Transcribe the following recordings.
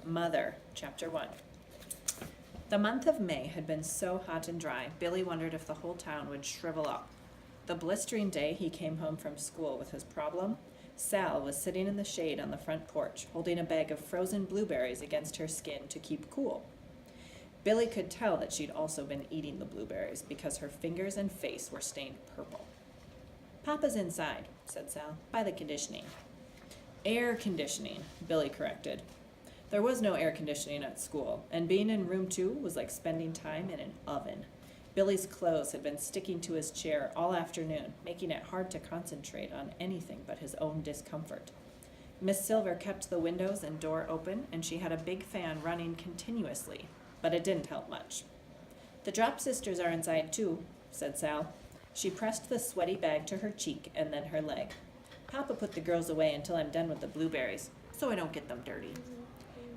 Mother, Chapter 1. The month of May had been so hot and dry, Billy wondered if the whole town would shrivel up. The blistering day he came home from school with his problem, Sal was sitting in the shade on the front porch, holding a bag of frozen blueberries against her skin to keep cool. Billy could tell that she'd also been eating the blueberries because her fingers and face were stained purple. "Papa's inside," said Sal, "by the conditioning." "Air conditioning," Billy corrected. There was no air conditioning at school, and being in room 2 was like spending time in an oven. Billy's clothes had been sticking to his chair all afternoon, making it hard to concentrate on anything but his own discomfort. Miss Silver kept the windows and door open, and she had a big fan running continuously, but it didn't help much. "The Drop sisters are inside too," said Sal. She pressed the sweaty bag to her cheek and then her leg. "Papa put the girls away until I'm done with the blueberries, so I don't get them dirty."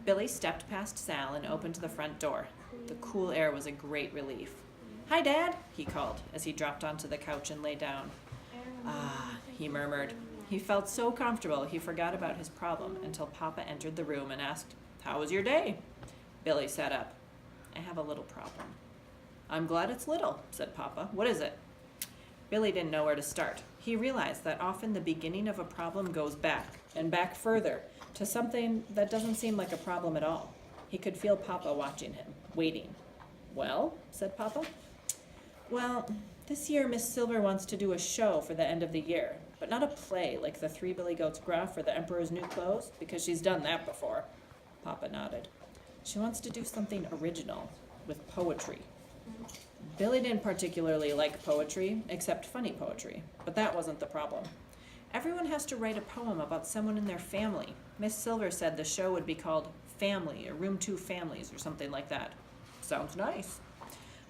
Billy stepped past Sal and opened the front door. The cool air was a great relief. "Hi, Dad," he called as he dropped onto the couch and lay down. "Ah," he murmured. He felt so comfortable he forgot about his problem until Papa entered the room and asked, "How was your day?" Billy sat up. "I have a little problem." "I'm glad it's little," said Papa. "What is it?" Billy didn't know where to start. He realized that often the beginning of a problem goes back, and back further, to something that doesn't seem like a problem at all. He could feel Papa watching him, waiting. "Well," said Papa. "Well, this year Miss Silver wants to do a show for the end of the year, but not a play like the Three Billy Goats Gruff or the Emperor's New Clothes, because she's done that before." Papa nodded. "She wants to do something original, with poetry." Billy didn't particularly like poetry, except funny poetry, but that wasn't the problem. "Everyone has to write a poem about someone in their family. Miss Silver said the show would be called Family, or Room 2 Families, or something like that." "Sounds nice."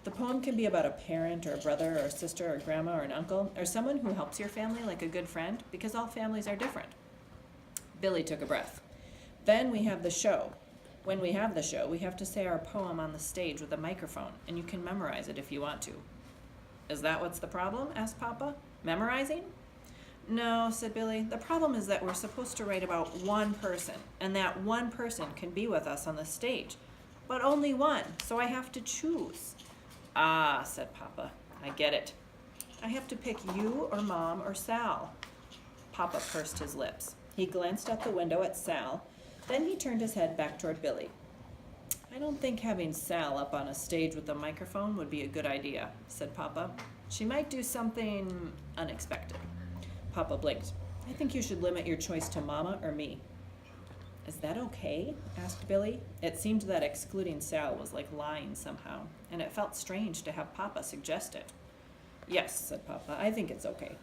"The poem can be about a parent, or a brother, or a sister, or grandma, or an uncle, or someone who helps your family like a good friend, because all families are different." Billy took a breath. "Then we have the show. When we have the show, we have to say our poem on the stage with a microphone, and you can memorize it if you want to." "Is that what's the problem?" asked Papa. "Memorizing?" "No," said Billy. "The problem is that we're supposed to write about one person, and that one person can be with us on the stage. But only one, so I have to choose." "Ah," said Papa. "I get it. I have to pick you or Mom or Sal." Papa pursed his lips. He glanced out the window at Sal. Then he turned his head back toward Billy. "I don't think having Sal up on a stage with a microphone would be a good idea," said Papa. "She might do something unexpected." Papa blinked. "I think you should limit your choice to Mama or me." "Is that okay?" asked Billy. It seemed that excluding Sal was like lying somehow, and it felt strange to have Papa suggest it. "Yes," said Papa, "I think it's okay."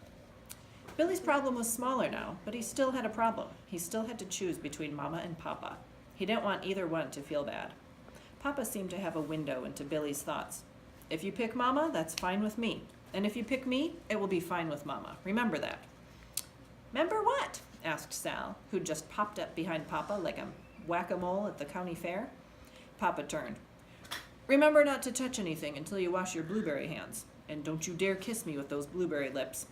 Billy's problem was smaller now, but he still had a problem. He still had to choose between Mama and Papa. He didn't want either one to feel bad. Papa seemed to have a window into Billy's thoughts. "If you pick Mama, that's fine with me. And if you pick me, it will be fine with Mama. Remember that." "'Member what?" asked Sal, who'd just popped up behind Papa like a whack-a-mole at the county fair. Papa turned. "Remember not to touch anything until you wash your blueberry hands. And don't you dare kiss me with those blueberry lips."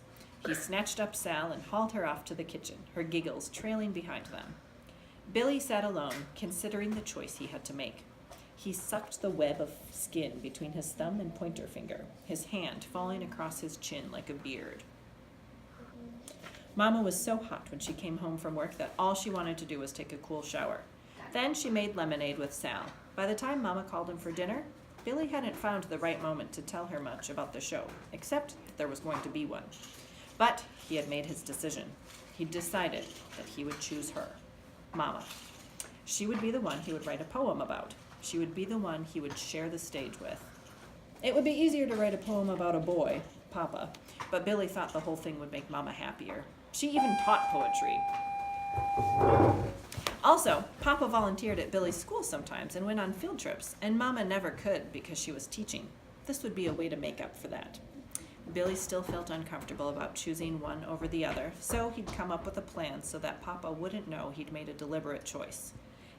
He snatched up Sal and hauled her off to the kitchen, her giggles trailing behind them. Billy sat alone, considering the choice he had to make. He sucked the web of skin between his thumb and pointer finger, his hand falling across his chin like a beard. Mama was so hot when she came home from work that all she wanted to do was take a cool shower. Then she made lemonade with Sal. By the time Mama called him for dinner, Billy hadn't found the right moment to tell her much about the show, except that there was going to be one. But he had made his decision. He decided that he would choose her, Mama. She would be the one he would write a poem about. She would be the one he would share the stage with. It would be easier to write a poem about a boy, Papa, but Billy thought the whole thing would make Mama happier. She even taught poetry. Also, Papa volunteered at Billy's school sometimes and went on field trips, and Mama never could because she was teaching. This would be a way to make up for that. Billy still felt uncomfortable about choosing one over the other, so he'd come up with a plan so that Papa wouldn't know he'd made a deliberate choice.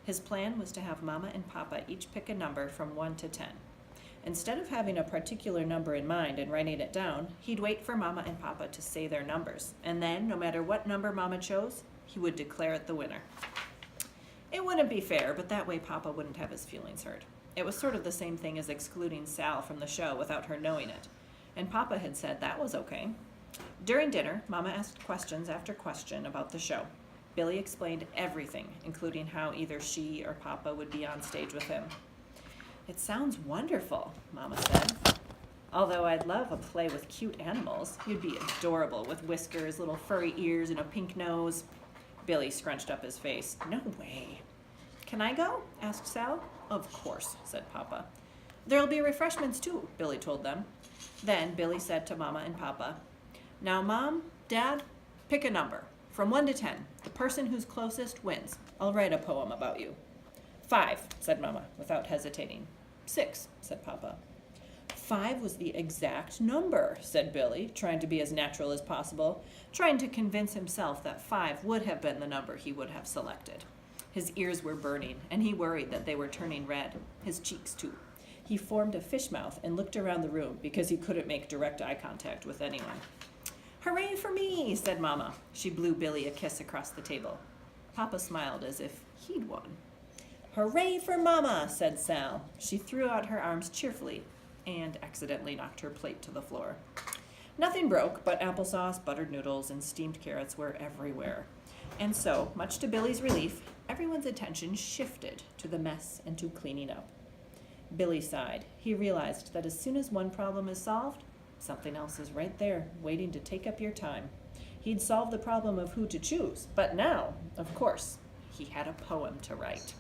His plan was to have Mama and Papa each pick a number from 1 to 10. Instead of having a particular number in mind and writing it down, he'd wait for Mama and Papa to say their numbers, and then, no matter what number Mama chose, he would declare it the winner. It wouldn't be fair, but that way Papa wouldn't have his feelings hurt. It was sort of the same thing as excluding Sal from the show without her knowing it, and Papa had said that was okay. During dinner, Mama asked questions after question about the show. Billy explained everything, including how either she or Papa would be on stage with him. It sounds wonderful, Mama said. Although I'd love a play with cute animals. You'd be adorable with whiskers, little furry ears, and a pink nose. Billy scrunched up his face. No way. Can I go? Asked Sal. Of course, said Papa. There'll be refreshments too, Billy told them. Then Billy said to Mama and Papa, Now, Mom, Dad, pick a number. From 1 to 10. The person who's closest wins. I'll write a poem about you. 5, said Mama, without hesitating. 6, said Papa. 5 was the exact number, said Billy, trying to be as natural as possible, trying to convince himself that 5 would have been the number he would have selected. His ears were burning, and he worried that they were turning red, his cheeks too. He formed a fish mouth and looked around the room because he couldn't make direct eye contact with anyone. Hooray for me, said Mama. She blew Billy a kiss across the table. Papa smiled as if he'd won. Hooray for Mama, said Sal. She threw out her arms cheerfully and accidentally knocked her plate to the floor. Nothing broke, but applesauce, buttered noodles, and steamed carrots were everywhere. And so, much to Billy's relief, everyone's attention shifted to the mess and to cleaning up. Billy sighed. He realized that as soon as one problem is solved, something else is right there, waiting to take up your time. He'd solved the problem of who to choose, but now, of course, he had a poem to write.